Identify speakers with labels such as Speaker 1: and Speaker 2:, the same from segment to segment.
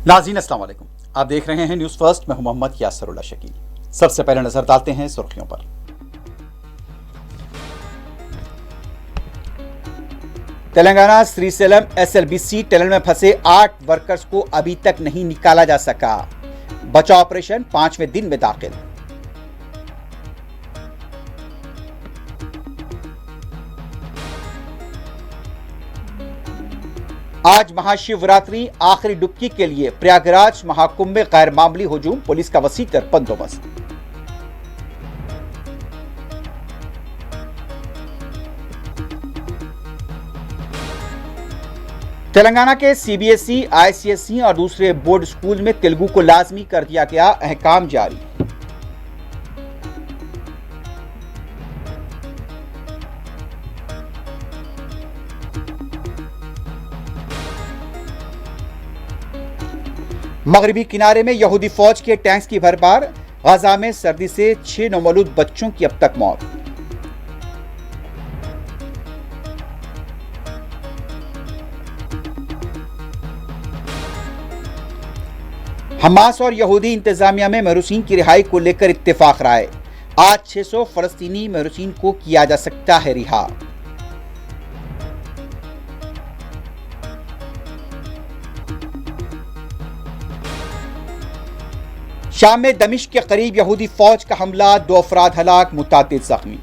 Speaker 1: नाज़रीन अस्सलाम वालेकुम। आप देख रहे हैं न्यूज़ फर्स्ट। मैं हूं मोहम्मद यासरुल्लाह शकील। सबसे पहले नजर डालते हैं सुर्खियों पर। तेलंगाना श्रीशैलम एसएलबीसी टनल में फंसे 8 वर्कर्स को अभी तक नहीं निकाला जा सका। बचाव ऑपरेशन 5वें दिन में दाखिल। आज महाशिवरात्रि आखिरी डुबकी के लिए प्रयागराज महाकुंभ में गैर मामूली हुजूम, पुलिस का वसीकर बंदोबस्त। तेलंगाना के सीबीएसई, आईसीएसई और दूसरे बोर्ड स्कूल में तेलुगु को लाजमी कर दिया गया, अहकाम जारी। मगरबी किनारे में यहूदी फौज के टैंक्स की भरमार, गाजा में सर्दी से 6 नौमौलूद बच्चों की अब तक मौत। हमास और यहूदी इंतजामिया में महरूसीन की रिहाई को लेकर इत्तेफाक राय। आज 600 फलस्तीनी महरूसीन को किया जा सकता है रिहा। शाम में दमिश्क के करीब यहूदी फौज का हमला, 2 अफराद हलाक, मुतादिद जख्मी।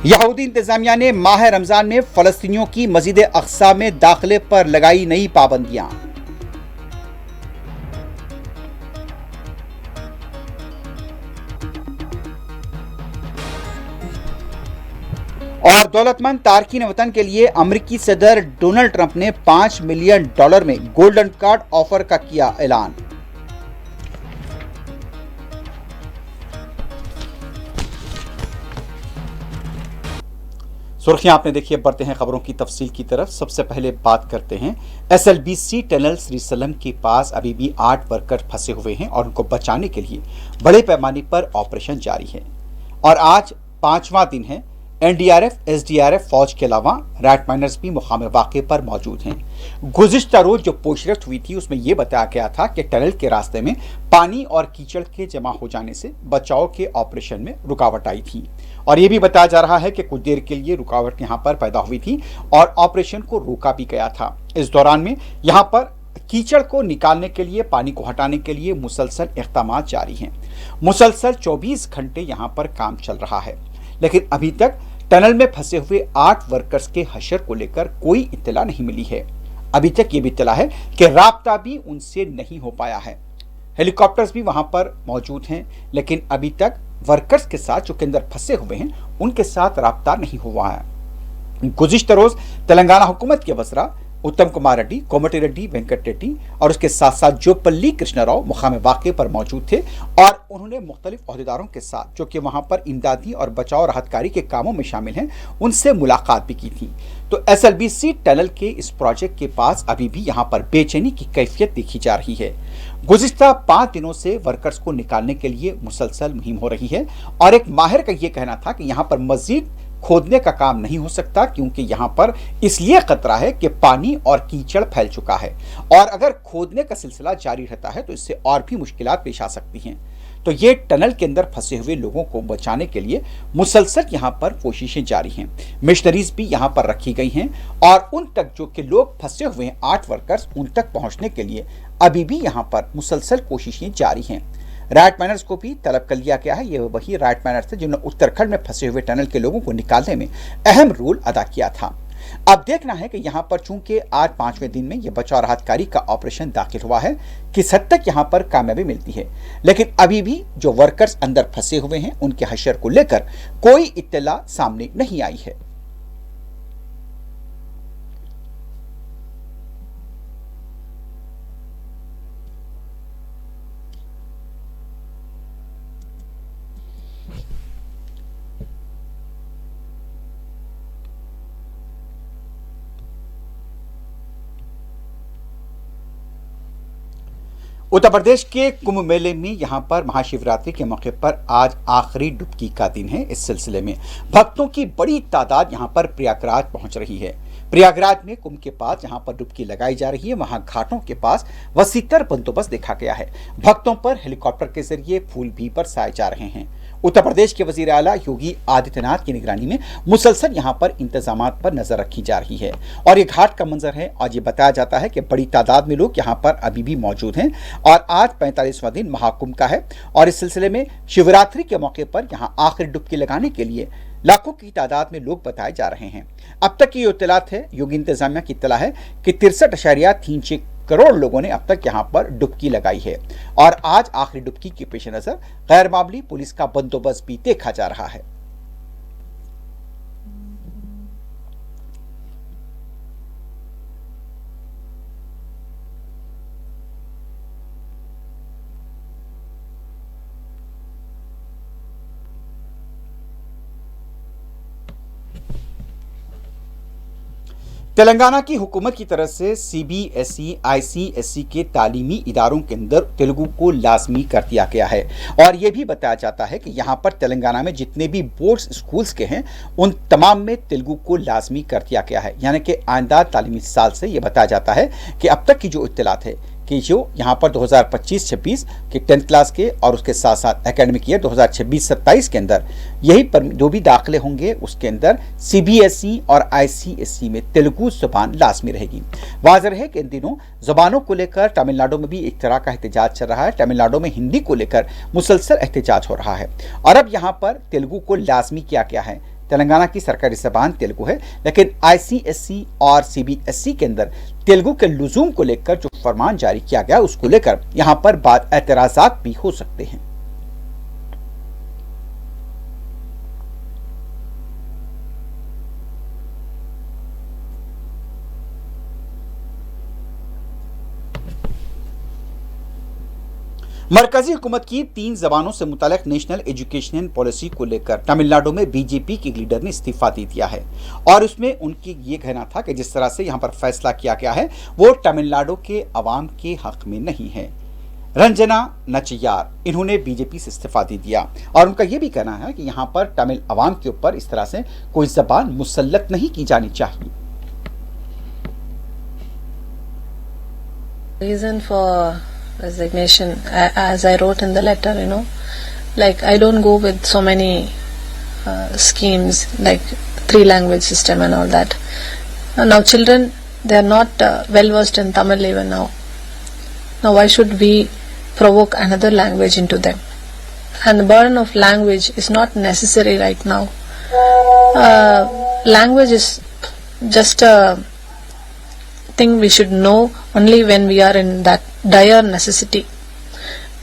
Speaker 1: यहूदी इंतजामिया ने माह रमजान में फलस्तीनियों की मस्जिद अक्सा में दाखिले पर लगाई नई पाबंदियां। और दौलतमंद तारकीन वतन के लिए अमेरिकी सदर डोनाल्ड ट्रंप ने $5 मिलियन में गोल्डन कार्ड ऑफर का किया ऐलान। सुर्खियां आपने देखी। अब बढ़ते हैं खबरों की तफसील की तरफ। सबसे पहले बात करते हैं एसएलबीसी टनल श्रीशैलम के पास अभी भी 8 वर्कर फंसे हुए हैं और उनको बचाने के लिए बड़े पैमाने पर ऑपरेशन जारी है और आज 5वां दिन है। एनडीआरएफ, एसडीआरएफ फौज के अलावा रैट माइनर्स भी मुकाम वाक़े पर मौजूद हैं। गुज़िश्ता रोज जो पोस्टरफ्ट हुई थी उसमें यह बताया गया था कि टनल के रास्ते में पानी और कीचड़ के जमा हो जाने से बचाव के ऑपरेशन में रुकावट आई थी और यह भी बताया जा रहा है कि कुछ देर के लिए रुकावट यहां पर पैदा हुई थी और ऑपरेशन को रोका भी गया था। इस दौरान में यहां पर कीचड़ को निकालने के लिए, पानी को हटाने के लिए मुसलसल इक़दाम जारी हैं। मुसलसल 24 घंटे यहां पर काम चल रहा है, लेकिन अभी तक टनल में फंसे हुए 8 वर्कर्स के हशर को लेकर कोई इत्तला नहीं मिली है। अभी तक ये भी इत्तला है कि राब्ता भी उनसे नहीं हो पाया है। हेलीकॉप्टर्स भी वहां पर मौजूद हैं, लेकिन अभी तक वर्कर्स के साथ जो के अंदर फंसे हुए हैं उनके साथ राब्ता नहीं हुआ है। गुज़िश्ता रोज तेलंगाना हुकूमत के वज़रा उत्तम कुमार रेड्डी, कोमटी रेड्डी, वेंकट रेड्डी और उसके साथ साथ जोपल्ली कृष्णा राव मुकाम वाक़े पर मौजूद थे और उन्होंने मुख्तलिफ ओहदेदारों के साथ जो कि वहां पर इमदादी और बचाव राहतकारी के कामों में शामिल हैं उनसे मुलाकात भी की थी। तो एसएलबीसी टनल के इस प्रोजेक्ट के पास अभी भी यहाँ पर बेचैनी की कैफियत देखी जा रही है। गुज़िश्ता 5 दिनों से वर्कर्स को निकालने के लिए मुसलसल मुहिम हो रही है और एक माहिर का यह कहना था कि यहाँ पर मजीद खोदने का काम नहीं हो सकता क्योंकि यहां पर इसलिए खतरा है कि पानी और कीचड़ फैल चुका है और अगर खोदने का सिलसिला जारी रहता है तो इससे और भी मुश्किलात पेश आ सकती हैं। तो ये टनल के अंदर फंसे हुए लोगों को बचाने के लिए मुसलसल यहां पर कोशिशें जारी हैं। मिशनरीज भी यहां पर रखी गई हैं और उन तक जो कि लोग फंसे हुए हैं 8 वर्कर्स, उन तक पहुंचने के लिए अभी भी यहां पर मुसलसल कोशिशें जारी हैं। रैट माइनर्स को भी तलब कर लिया गया है। ये वही रैट माइनर्स थे जिन्होंने उत्तराखंड में फंसे हुए टनल के लोगों को निकालने में अहम रोल अदा किया था। अब देखना है कि यहां पर चूंकि आज 5वें दिन में यह बचाव राहतकारी का ऑपरेशन दाखिल हुआ है, किस हद तक यहां पर कामयाबी मिलती है, लेकिन अभी भी जो वर्कर्स अंदर फंसे हुए हैं उनके हशर को लेकर कोई इत्तला सामने नहीं आई है। उत्तर प्रदेश के कुंभ मेले में यहां पर महाशिवरात्रि के मौके पर आज आखिरी डुबकी का दिन है। इस सिलसिले में भक्तों की बड़ी तादाद यहां पर प्रयागराज पहुंच रही है। प्रयागराज में कुंभ के पास जहां पर डुबकी लगाई जा रही है, वहां घाटों के पास वसीतर बंदोबस्त देखा गया है। भक्तों पर हेलीकॉप्टर के जरिए फूल भी बरसाए जा रहे हैं। उत्तर प्रदेश के वजीर आला योगी आदित्यनाथ की निगरानी में मुसलसल यहां पर इंतजामात पर नजर रखी जा रही है और ये घाट का मंजर है। और ये बताया जाता है कि बड़ी तादाद में लोग यहां पर अभी भी मौजूद हैं और आज 45वां दिन महाकुंभ का है और इस सिलसिले में शिवरात्रि के मौके पर यहां आखिरी डुबकी लगाने के लिए लाखों की तादाद में लोग बताए जा रहे हैं। अब तक की इत्तलात है, योगी इंतजामिया की इत्तला है कि 63.36 करोड़ लोगों ने अब तक यहां पर डुबकी लगाई है और आज आखिरी डुबकी के पेश नजर गैर मामूली पुलिस का बंदोबस्त भी देखा जा रहा है। तेलंगाना की हुकूमत की तरफ से CBSE ICSE के तालीमी इदारों के अंदर तेलुगु को लाजमी कर दिया गया है और यह भी बताया जाता है कि यहाँ पर तेलंगाना में जितने भी बोर्ड्स स्कूल्स के हैं उन तमाम में तेलुगु को लाजमी कर दिया गया है। यानी कि आइंदा तालीमी साल से यह बताया जाता है कि अब तक की जो इत्तलात है कि जो यहाँ पर 2025-26 के 10th क्लास के और उसके साथ साथ एकेडमिक ईयर 2026-27 के अंदर यही पर जो भी दाखिले होंगे उसके अंदर CBSE और ICSE में तेलुगु जुबान लाजमी रहेगी। वाज़ेह है कि इन दिनों जुबानों को लेकर तमिलनाडु में भी एक तरह का एहतजाज चल रहा है। तमिलनाडु में हिंदी को लेकर मुसलसल एहतजाज हो रहा है और अब यहाँ पर तेलुगु को लाजमी किया गया है। तेलंगाना की सरकारी ज़बान तेलुगु है, लेकिन ICSE और CBSE के अंदर तेलुगु के लुज़ूम को लेकर जो फरमान जारी किया गया उसको लेकर यहाँ पर बाद एतराज़ात भी हो सकते हैं। मरकजी हुकूमत की 3 जबानों से मुतालिक नेशनल एजुकेशन पॉलिसी को लेकर तमिलनाडु में बीजेपी के लीडर ने इस्तीफा दे दिया है और उसमें उनकी ये कहना था कि जिस तरह से यहाँ पर फैसला किया गया है वो तमिलनाडु के अवाम के हक में नहीं है। रंजना नचियार इन्होंने बीजेपी से इस्तीफा दे दिया और उनका यह भी कहना है कि यहाँ पर तमिल अवाम के ऊपर इस तरह से कोई जबान मुसल्लत नहीं की जानी चाहिए।
Speaker 2: Reason for resignation, as I wrote in the letter, like I don't go with so many schemes like 3-language system and all that. Now children, they are not well versed in Tamil even now. Now why should we provoke another language into them? And the burden of language is not necessary right now. Language is just a thing we should know only when we are in that dire necessity.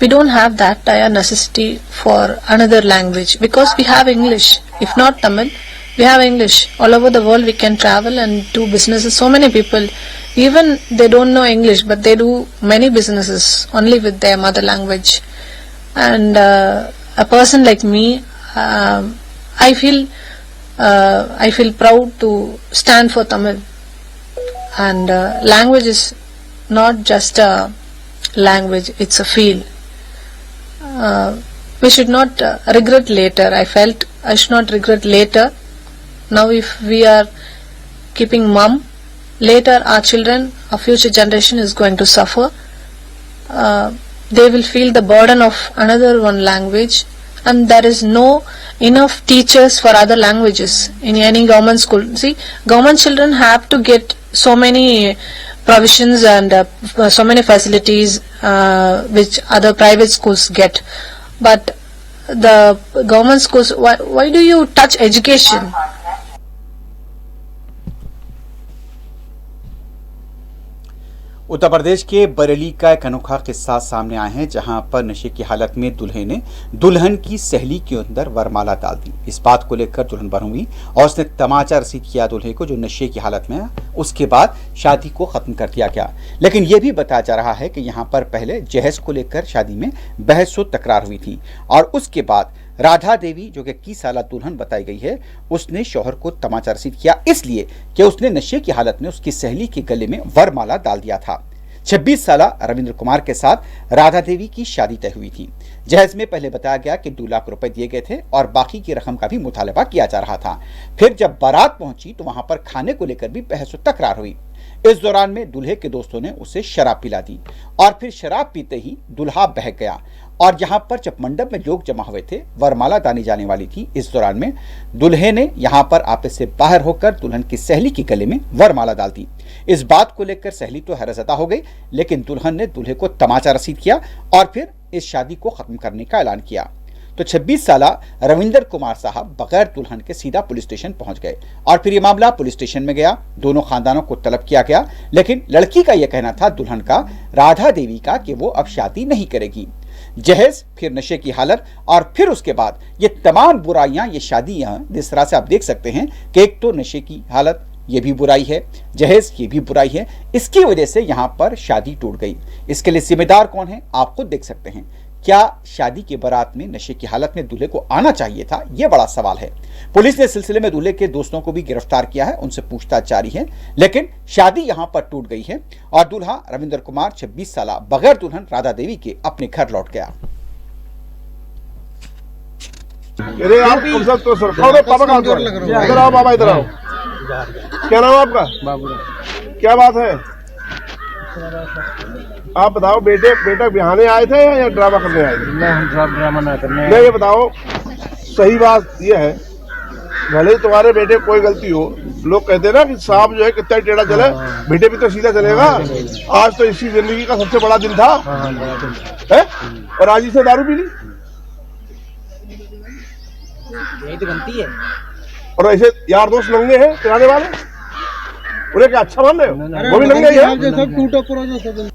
Speaker 2: We don't have that dire necessity for another language because we have English. If not Tamil, we have English. All over the world we can travel and do businesses. So many people, even they don't know English, but they do many businesses only with their mother language. And a person like me, I feel proud to stand for Tamil. And language is not just a language, it's a feel. We should not regret later. I felt I should not regret later. Now if we are keeping mum, later our children, our future generation is going to suffer. They will feel the burden of another one language, and there is no enough teachers for other languages in any government school. See, government children have to get so many provisions and so many facilities which other private schools get, but the government schools, why do you touch education?
Speaker 1: Uttar Pradesh के बरेली का एक अनोखा किस्सा सामने आए हैं जहां पर नशे की हालत में दूल्हे ने दुल्हन की सहेली के अंदर वरमाला डाल दी। इस बात को लेकर दुल्हन बरहम हुई और उसने तमाचा रसीद किया दूल्हे को जो नशे की हालत में है। उसके बाद शादी को खत्म कर दिया गया। लेकिन यह भी बताया जा रहा है कि यहाँ पर पहले जहेज को लेकर शादी में बहस व तकरार हुई थी और उसके बाद राधा देवी जो कि 21 साल दुल्हन बताई गई है, उसने शौहर को तमाचा रसीद किया इसलिए कि उसने नशे की हालत में उसकी सहेली के गले में वरमाला डाल दिया था। 26 साल रविंद्र कुमार के साथ राधा देवी की शादी तय हुई थी। जहेज में पहले बताया गया कि 2 लाख रुपए दिए गए थे और बाकी की रकम का भी मुतालबा किया जा रहा था। फिर जब बारात पहुंची तो वहां पर खाने को लेकर भी बहस व तकरार हुई। इस दौरान में दूल्हे के दोस्तों ने उसे शराब पिला दी और फिर शराब पीते ही दूल्हा बहक गया और जहां पर जब मंडप में लोग जमा हुए थे, वरमाला दानी जाने वाली थी, इस दौरान में दूल्हे ने यहां पर आपे से बाहर होकर दुल्हन की सहेली के गले में वरमाला डाल दी। इस बात को लेकर सहेली तो हैरतज़दा हो गई, लेकिन दुल्हन ने दूल्हे को तमाचा रसीद किया और फिर इस शादी को खत्म करने का ऐलान किया। तो 26 साल रविंदर कुमार साहब बगैर दुल्हन के सीधा पुलिस स्टेशन पहुंच गए और फिर यह मामला पुलिस स्टेशन में गया। दोनों खानदानों को तलब किया गया, लेकिन लड़की का यह कहना था, दुल्हन का, राधा देवी का, कि वो अब शादी नहीं करेगी। जहेज, फिर नशे की हालत और फिर उसके बाद ये तमाम बुराइयां, ये शादियां, जिस तरह से आप देख सकते हैं कि एक तो नशे की हालत, ये भी बुराई है, जहेज, ये भी बुराई है। इसकी वजह से यहां पर शादी टूट गई। इसके लिए जिम्मेदार कौन है, आप खुद देख सकते हैं। क्या शादी की बारात में नशे की हालत में दूल्हे को आना चाहिए था, यह बड़ा सवाल है। पुलिस ने इस सिलसिले में दूल्हे के दोस्तों को भी गिरफ्तार किया है, उनसे पूछताछ जारी है, लेकिन शादी यहां पर टूट गई है और दूल्हा रविंदर कुमार 26 साल बगैर दुल्हन राधा देवी के अपने घर लौट गया।
Speaker 3: अरे आप कम से तो सर कौन है? पापा कहाँ पर? इधर आओ बाबा, इधर आओ। क्या नाम है आपका? बाबूराव। क्या बात है? आप बताओ, बेटा बिहाने आए थे या ड्रामा करने आए थे?
Speaker 4: नहीं, हम ड्रामा ना करने।
Speaker 3: नहीं, ये बताओ, सही बात ये है, भले ही तुम्हारे बेटे कोई गलती हो, लोग कहते हैं ना कि सांप जो है कितना टेढ़ा चले, बेटे भी तो सीधा चलेगा। आज तो इसी जिंदगी का सबसे बड़ा दिन था, है? और आज इसे दारू पी ली,
Speaker 4: यही तो गलती है।
Speaker 3: और ऐसे यार दोस्त नंगे हैं पिलाने वाले, उन्हें क्या अच्छा मान रहे हो? वो भी नंगे ही है।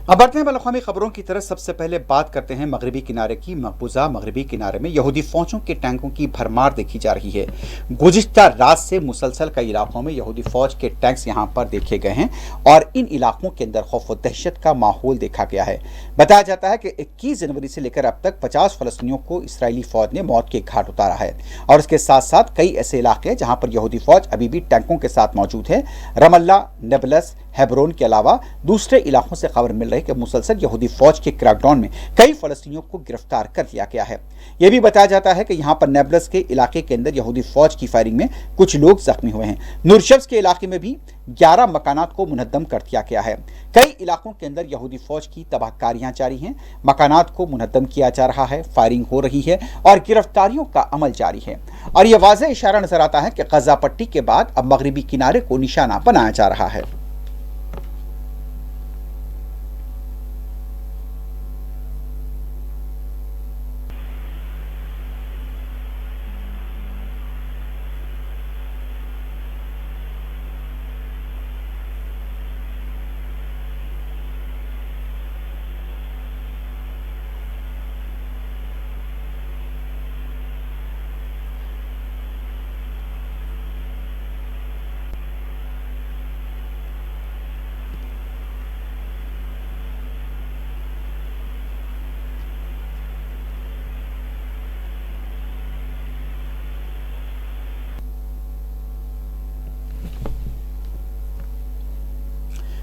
Speaker 1: अब बढ़ते हैं बलखवामी खबरों की तरफ। सबसे पहले बात करते हैं मगरबी किनारे की। मकबूजा मगरबी किनारे में यहूदी फौजों के टैंकों की भरमार देखी जा रही है। गुज़िश्ता रात से मुसलसल कई इलाकों में यहूदी फौज के टैंक्स यहां पर देखे गए हैं और इन इलाकों के अंदर खौफ व दहशत का माहौल देखा गया है। बताया जाता है कि 21 जनवरी से लेकर अब तक 50 फलस्तीनियों को इसराइली फौज ने मौत के घाट उतारा है और इसके साथ साथ कई ऐसे इलाके हैं जहां पर यहूदी फौज अभी भी टैंकों के साथ मौजूद है। रमल्ला, नेबलस, हेब्रोन के अलावा दूसरे इलाकों से खबर मिल रही है कि मुसलसल यहूदी फौज के क्रैकडाउन में कई फलस्तीनियों को गिरफ्तार कर लिया गया है। यह भी बताया जाता है कि यहां पर नेबलस के इलाके के अंदर यहूदी फौज की फायरिंग में कुछ लोग जख्मी हुए हैं। नुरशब्स के इलाके में भी 11 मकानात को मुनहद्दम कर दिया गया है। कई इलाकों के अंदर यहूदी फौज की तबाहकारियां जारी हैं, मकानात को मुनहद्दम किया जा रहा है, फायरिंग हो रही है और गिरफ्तारियों का अमल जारी है। और यह वाज़ेह इशारा नजर आता है कि गजा पट्टी के बाद अब मगरबी किनारे को निशाना बनाया जा रहा है।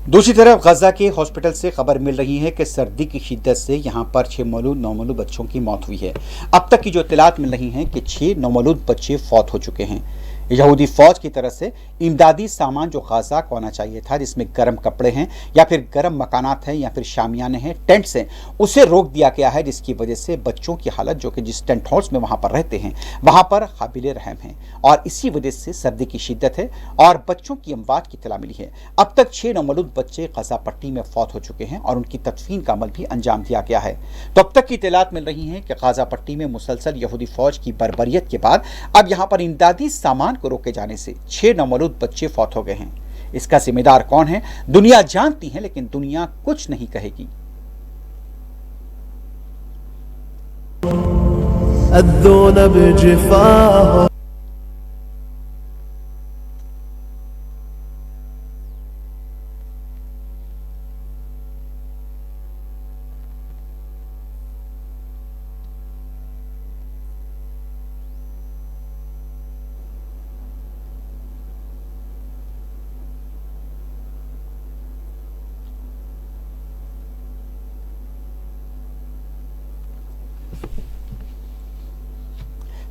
Speaker 1: दूसरी तरफ गजा के हॉस्पिटल से खबर मिल रही है कि सर्दी की शिद्दत से यहां पर 6 मौलूद नौमौलूद बच्चों की मौत हुई है। अब तक की जो इत्तलात मिल रही हैं कि 6 नौमौलूद बच्चे फौत हो चुके हैं। यहूदी फौज की तरफ से इमदादी सामान जो गाजा को आना चाहिए था, जिसमें गर्म कपड़े हैं या फिर गर्म मकानात हैं या फिर शामियाने हैं, टेंट्स हैं, उसे रोक दिया गया है, जिसकी वजह से बच्चों की हालत जो कि जिस टेंट हाउस में वहां पर रहते हैं वहां पर काबिल रहम है और इसी वजह से सर्दी की शिद्दत है और बच्चों की अमवात की इत्तला मिली है। अब तक 6 नौमौलूद बच्चे गजा पट्टी में फौत हो चुके हैं और उनकी तदफीन का अमल भी अंजाम दिया गया है। तो अब तक की इत्तलात मिल रही हैं कि गजा पट्टी में मुसलसल यहूदी फौज की बर्बरियत के बाद अब यहां पर इमदादी सामान को रोके जाने से 6 नौमौलूद बच्चे फौत हो गए हैं। इसका जिम्मेदार कौन है, दुनिया जानती है, लेकिन दुनिया कुछ नहीं कहेगी।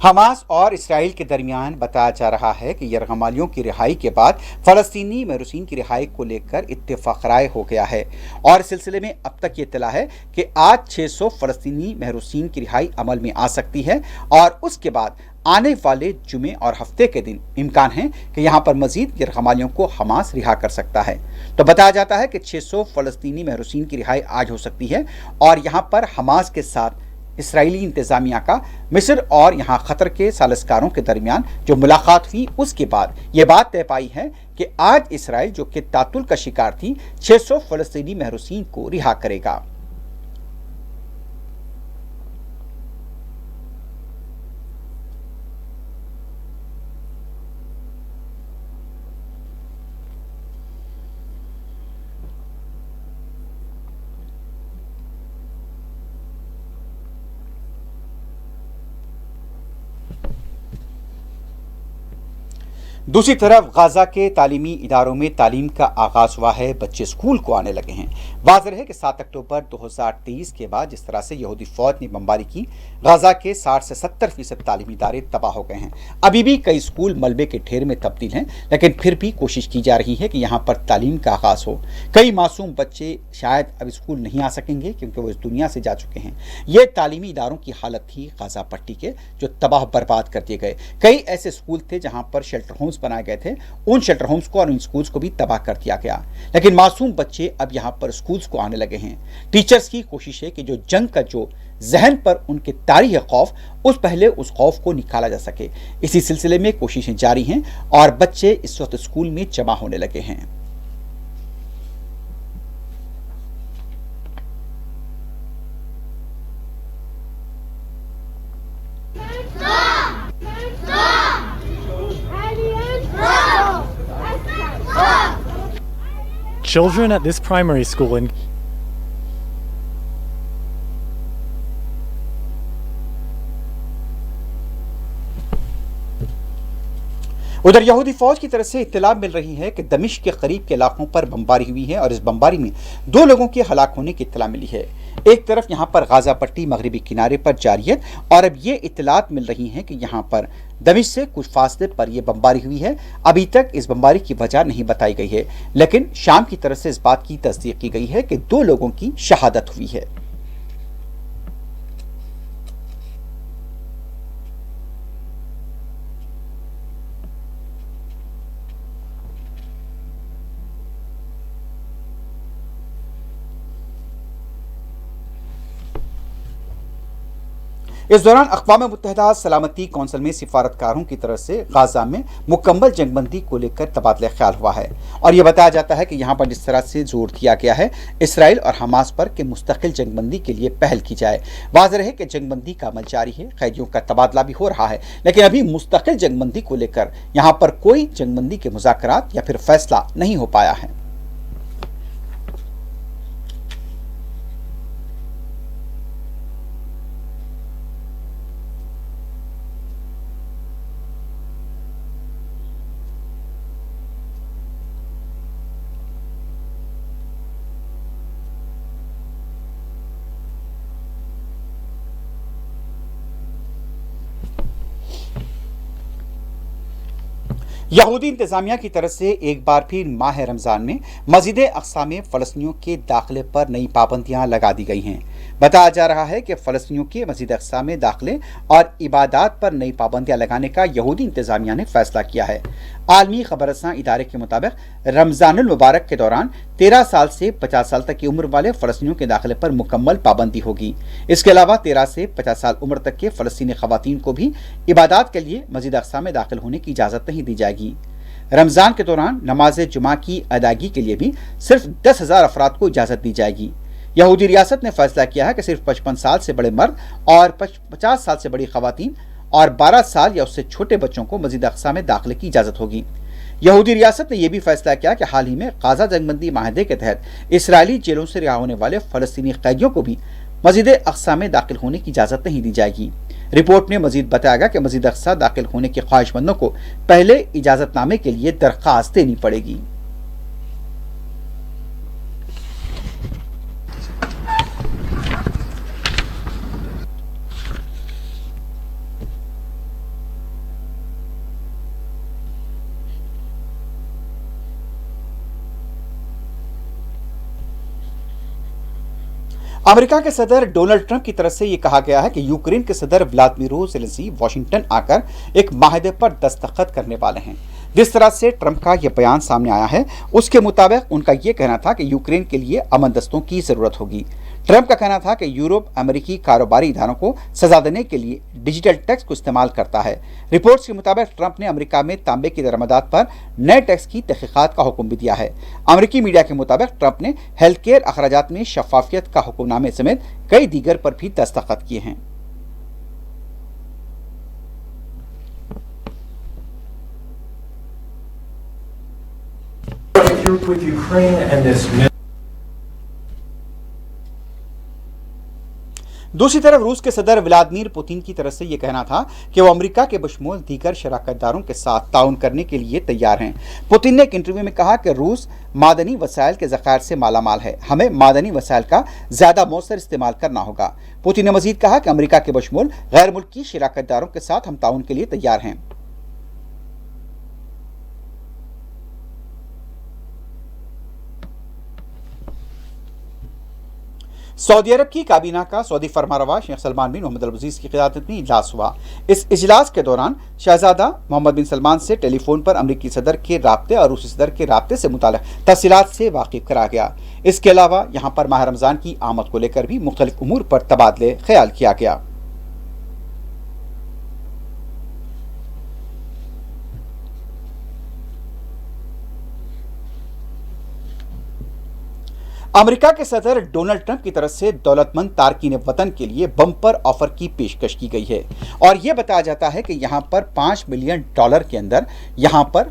Speaker 1: हमास और इसराइल के दरमियान बताया जा रहा है कि यरगमालियों की रिहाई के बाद फलस्तीनी महरूसीन की रिहाई को लेकर इत्तेफाक राय हो गया है और इस सिलसिले में अब तक ये इत्तला है कि आज 600 फलस्तीनी महरूसीन की रिहाई अमल में आ सकती है और उसके बाद आने वाले जुमे और हफ्ते के दिन इम्कान है कि यहाँ पर मजीद यरगमालियों को हमास रिहा कर सकता है। तो बताया जाता है कि 600 फलस्तीनी महरूसीन की रिहाई आज हो सकती है और यहाँ पर हमास के साथ इसराइली इंतजामिया का मिस्र और यहाँ खतर के सालिसकारों के दरमियान जो मुलाकात हुई उसके बाद ये बात तय पाई है कि आज इसराइल जो कि तातुल का शिकार थी 600 फलस्तीनी महरूसीन को रिहा करेगा। दूसरी तरफ गाजा के तालीमी इदारों में तालीम का आगाज हुआ है, बच्चे स्कूल को आने लगे हैं। वाज़ेह है कि 7 अक्टूबर 2023 के बाद जिस तरह से यहूदी फौज ने बमबारी की, गाजा के 60 से 70% तालीमी इदारे तबाह हो गए हैं। अभी भी कई स्कूल मलबे के ढेर में तब्दील हैं, लेकिन फिर भी कोशिश की जा रही है कि यहाँ पर तालीम का आगाज हो। कई मासूम बच्चे शायद अब स्कूल नहीं आ सकेंगे क्योंकि वो इस दुनिया से जा चुके हैं। ये तालीमी इदारों की हालत थी गाजा पट्टी के जो तबाह बर्बाद कर दिए गए। कई ऐसे स्कूल थे जहाँ पर शेल्टर होम्स बनाए गए थे, उन शेल्टर होम्स को और उन स्कूल्स को भी तबाह कर दिया गया। लेकिन मासूम बच्चे अब यहाँ पर स्कूल्स को आने लगे हैं। टीचर्स की कोशिश है कि जो जंग का जो जहन पर उनके तारी है खौफ, उस पहले उस खौफ को निकाला जा सके। इसी सिलसिले में कोशिशें जारी हैं और बच्चे इस वक्त स्कूल में जमा होने लगे हैं।
Speaker 5: Children at this primary school in
Speaker 1: उधर यहूदी फौज की तरफ से इत्तला मिल रही है कि दमिश्क के करीब के इलाकों पर बमबारी हुई है और इस बमबारी में 2 लोगों के हलाक होने की इत्तला मिली है। एक तरफ यहाँ पर गाजा पट्टी मगरबी किनारे पर जारी है और अब ये इत्तलात मिल रही हैं कि यहाँ पर दमिश्क से कुछ फासले पर यह बमबारी हुई है। अभी तक इस बमबारी की वजह नहीं बताई गई है, लेकिन शाम की तरफ से इस बात की तस्दीक की गई है कि 2 लोगों की शहादत हुई है। इस दौरान अक़वाम मुत्तहिदा सलामती कौंसिल में सिफारतकारों की तरफ से गाजा में मुकम्मल जंगबंदी को लेकर तबादला ख्याल हुआ है और यह बताया जाता है कि यहाँ पर जिस तरह से जोर दिया गया है इसराइल और हमास पर कि मुस्तकिल जंगबंदी के लिए पहल की जाए। वाज़ेह है कि जंगबंदी का अमल जारी है, कैदियों का तबादला भी हो रहा है, लेकिन अभी मुस्तकिल जंगबंदी को लेकर यहाँ पर कोई जंगबंदी के मुज़ाकरात या फिर फैसला नहीं हो पाया है। यहूदी इंतजामिया की तरफ से एक बार फिर माह रमज़ान में मस्जिद अक्सा में फ़लस्तीनियों के दाखिले पर नई पाबंदियां लगा दी गई हैं। बताया जा रहा है कि फ़लस्तीनियों के मस्जिद अक्सा में दाखिले और इबादत पर नई पाबंदियां लगाने का यहूदी इंतजामिया ने फैसला किया है। आलमी खबरसां इदारे के मुताबिक रमज़ानुल मुबारक के दौरान 13 साल से 50 साल तक की उम्र वाले फ़लस्तीनियों के दाखिले पर मुकम्मल पाबंदी होगी। इसके अलावा 13 से 50 साल उम्र तक के फ़लस्तीनी ख़वातीन को भी इबादत के लिए मस्जिद अक्सा में दाखिल होने की इजाज़त नहीं दी जाएगी। रमज़ान के दौरान नमाज जुमा की अदायगी के लिए भी सिर्फ 10,000 अफराद को इजाज़त दी जाएगी। यहूदी रियासत ने फैसला किया है कि सिर्फ 55 साल से बड़े मर्द और 50 साल से बड़ी खवातीन और 12 साल या उससे छोटे बच्चों को मस्जिद अक्सा में दाखिले की इजाज़त होगी। यहूदी रियासत ने यह भी फैसला किया कि हाल ही में गाजा जंगबंदी माहदे के तहत इसराइली जेलों से रिहा होने वाले फ़लस्तीनी कैदियों को भी मस्जिद अक्सा में दाखिल होने की इजाज़त नहीं दी जाएगी। रिपोर्ट में मजीद बताया गया कि मस्जिद अक्सा दाखिल होने के ख्वाहिशमंदों को पहले इजाज़तनामे के लिए दरख्वास्त देनी पड़ेगी। अमेरिका के सदर डोनाल्ड ट्रंप की तरफ से यह कहा गया है कि यूक्रेन के सदर व्लादिमीर ज़ेलेंस्की वाशिंगटन आकर एक माहदे पर दस्तखत करने वाले हैं। जिस तरह से ट्रंप का यह बयान सामने आया है, उसके मुताबिक उनका यह कहना था कि यूक्रेन के लिए अमन दस्तों की जरूरत होगी। ट्रंप का कहना था कि यूरोप अमेरिकी कारोबारी इदारों को सजा देने के लिए डिजिटल टैक्स को इस्तेमाल करता है। रिपोर्ट्स के मुताबिक ट्रंप ने अमेरिका में तांबे की दरामदात पर नए टैक्स की तहकीकात का हुक्म भी दिया है। अमेरिकी मीडिया के मुताबिक ट्रंप ने हेल्थ केयर अखराजात में शफाफियत का हुक्मनामे समेत कई दीगर पर भी दस्तखत किए हैं।
Speaker 6: With Ukraine and this.
Speaker 1: दूसरी तरफ रूस के सदर व्लादिमीर पुतिन की तरफ से यह कहना था कि वो अमेरिका के बशमूल दीगर शराकतदारों के साथ ताउन करने के लिए तैयार हैं। पुतिन ने एक इंटरव्यू में कहा कि रूस मादनी वसाइल के ज़खायर से मालामाल है, हमें मादनी वसाइल का ज़्यादा मौसर इस्तेमाल करना होगा। पुतिन ने मजीद कहा कि अमेरिका के बशमूल गैर मुल्की शराकतदारों के साथ हम ताउन के लिए तैयार हैं। सऊदी अरब की काबीना का सऊदी फरमारवा शेख सलमान बिन मोहम्मद अल अजीज की क़यादत में इजलास हुआ। इस इजलास के दौरान शहजादा मोहम्मद बिन सलमान से टेलीफोन पर अमरीकी सदर के राब्ते और रूसी सदर के राब्ते से मुताल्लिक़ तफसीलात से वाकिफ करा गया। इसके अलावा यहाँ पर माह रमज़ान की आमद को लेकर भी मुख्तलिफ उमूर पर तबादले ख्याल किया गया। अमेरिका के सदर डोनाल्ड ट्रंप की तरफ से दौलतमंद तारकीन वतन के लिए बम्पर ऑफर की पेशकश की गई है और यह बताया जाता है कि यहां पर $5 मिलियन के अंदर यहां पर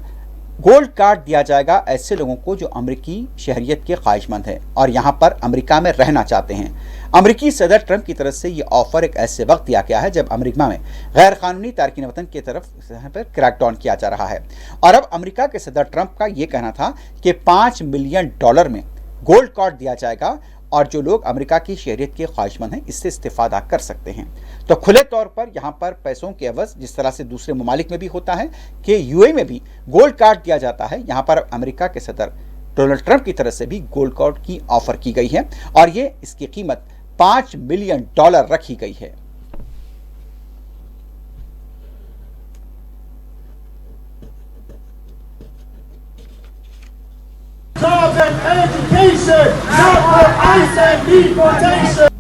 Speaker 1: गोल्ड कार्ड दिया जाएगा ऐसे लोगों को जो अमेरिकी शहरियत के ख्वाहिशमंद हैं और यहां पर अमेरिका में रहना चाहते हैं। अमेरिकी सदर ट्रंप की तरफ से यह ऑफर एक ऐसे वक्त दिया गया है जब अमेरिका में गैर कानूनी तारकीन वतन की तरफ पर क्रैकडाउन किया जा रहा है और अब अमेरिका के सदर ट्रंप का यह कहना था कि $5 मिलियन में गोल्ड कार्ड दिया जाएगा और जो लोग अमेरिका की शहरियत के ख्वाहिशमंद हैं इससे इस्तेफादा कर सकते हैं। तो खुले तौर पर यहाँ पर पैसों के एवज जिस तरह से दूसरे ममालिक में भी होता है कि यूए में भी गोल्ड कार्ड दिया जाता है, यहाँ पर अमेरिका के सदर डोनाल्ड ट्रंप की तरफ से भी गोल्ड कार्ड की ऑफर की गई है और ये इसकी कीमत $5 मिलियन रखी गई है।
Speaker 7: Jobs and education, not for ICE and deportation.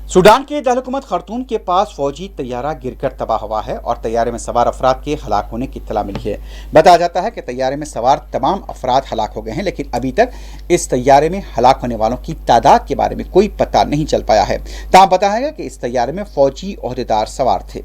Speaker 1: Sudan के दारकूमत खर्तूम के पास फौजी तैयारा गिरकर तबाह हुआ है और तैयारे में सवार अफराद के हलाक होने की इत्तला मिली है। बताया जाता है कि तैयारे में सवार तमाम अफराद हलाक हो गए हैं, लेकिन अभी तक इस तैयारे में हलाक होने वालों की तादाद के बारे में कोई पता नहीं चल पाया है। ताहम बताया गया कि इस तैयारे में फौजी ओहदेदार सवार थे।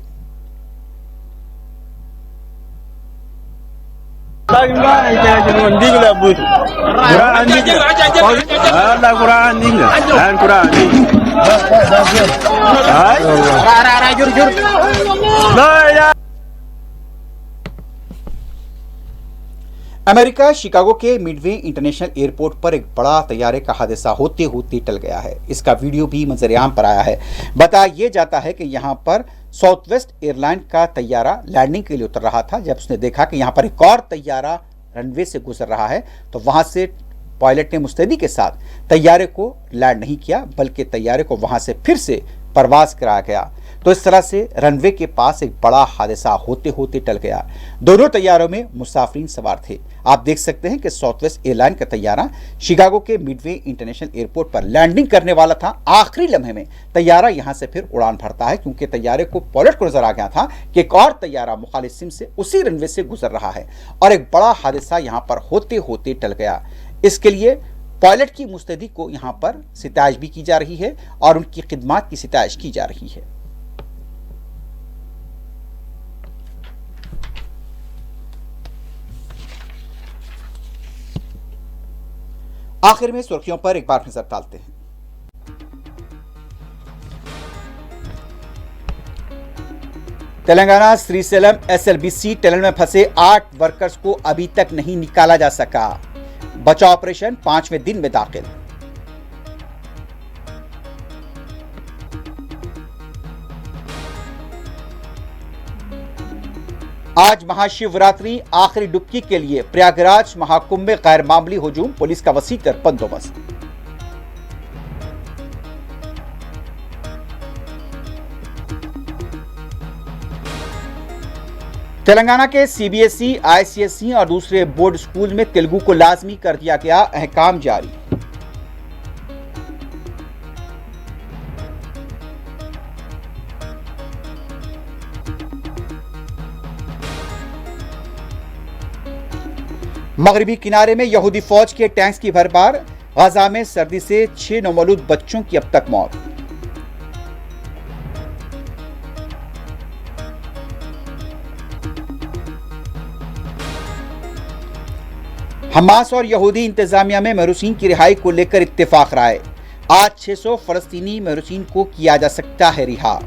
Speaker 1: अमेरिका शिकागो के मिडवे इंटरनेशनल एयरपोर्ट पर एक बड़ा तैयारे का हादसा होते होते टल गया है। इसका वीडियो भी मंजर-ए-आम पर आया है। बताया यह जाता है कि यहां पर साउथ वेस्ट एयरलाइन का तैयारा लैंडिंग के लिए उतर रहा था। जब उसने देखा कि यहां पर एक और तैयारा रनवे से गुजर रहा है तो वहां से पायलट ने मुस्तैदी के साथ तैयारे को लैंड नहीं किया, बल्कि तैयारे को वहां से फिर से परवाज कराया गया। तो इस तरह से रनवे के पास एक बड़ा हादसा होते होते टल गया। दोनों तैयारों में मुसाफिरीन सवार थे। आप देख सकते हैं कि साउथ वेस्ट एयरलाइन का तैयारा शिकागो के मिडवे इंटरनेशनल एयरपोर्ट पर लैंडिंग करने वाला था। आखिरी लम्हे में तैयारा यहां से फिर उड़ान भरता है क्योंकि तैयारे को पायलट को नजर आ गया था कि एक और तैयारा मुखालिफ सिम से उसी रनवे से गुजर रहा है और एक बड़ा हादसा यहां पर होते होते टल गया। इसके लिए पायलट की मुस्तैदी को यहां पर सिताइश भी की जा रही है और उनकी खिदमात की सिताइश की जा रही है। आखिर में सुर्खियों पर एक बार नजर डालते हैं। तेलंगाना श्रीसेलम एसएलबीसी टनल में फंसे 8 वर्कर्स को अभी तक नहीं निकाला जा सका। बचाव ऑपरेशन 5वें दिन में दाखिल। आज महाशिवरात्रि, आखिरी डुबकी के लिए प्रयागराज महाकुंभ में गैर मामूली हुजूम, पुलिस का वसीकर बंदोबस्त। तेलंगाना के सीबीएसई, आईसीएसई और दूसरे बोर्ड स्कूल में तेलुगु को लाजमी कर दिया गया, अहकाम जारी। मगरबी किनारे में यहूदी फौज के टैंक्स की भरमार, गाजा में सर्दी से 6 नौमौलूद बच्चों की अब तक मौत। हमास और यहूदी इंतजामिया में महरूसीन की रिहाई को लेकर इत्तेफाक राय, आज 600 फलस्तीनी महरूसीन को किया जा सकता है रिहा।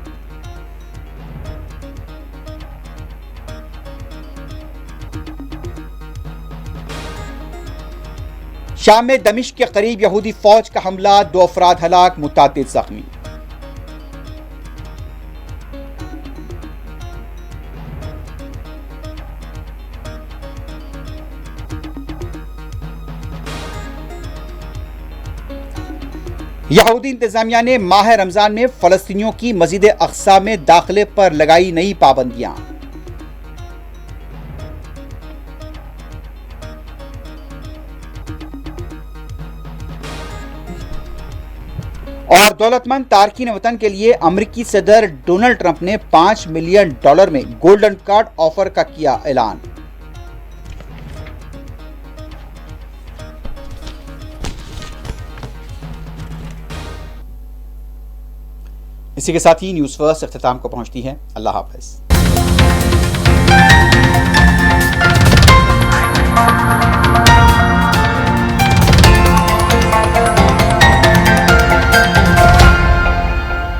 Speaker 1: शाम में दमिश्क के करीब यहूदी फौज का हमला, 2 अफराद हलाक, मुतादिद जख्मी। यहूदी इंतजामिया ने माह रमजान में फलस्तीनियों की मस्जिद अक्सा में दाखिले पर लगाई नई पाबंदियां। और दौलतमंद तारकीन वतन के लिए अमेरिकी सदर डोनाल्ड ट्रंप ने $5 मिलियन में गोल्डन कार्ड ऑफर का किया ऐलान। इसी के साथ ही न्यूज़ फर्स्ट अख्ताम को पहुंचती है। अल्लाह हाफ़िज़।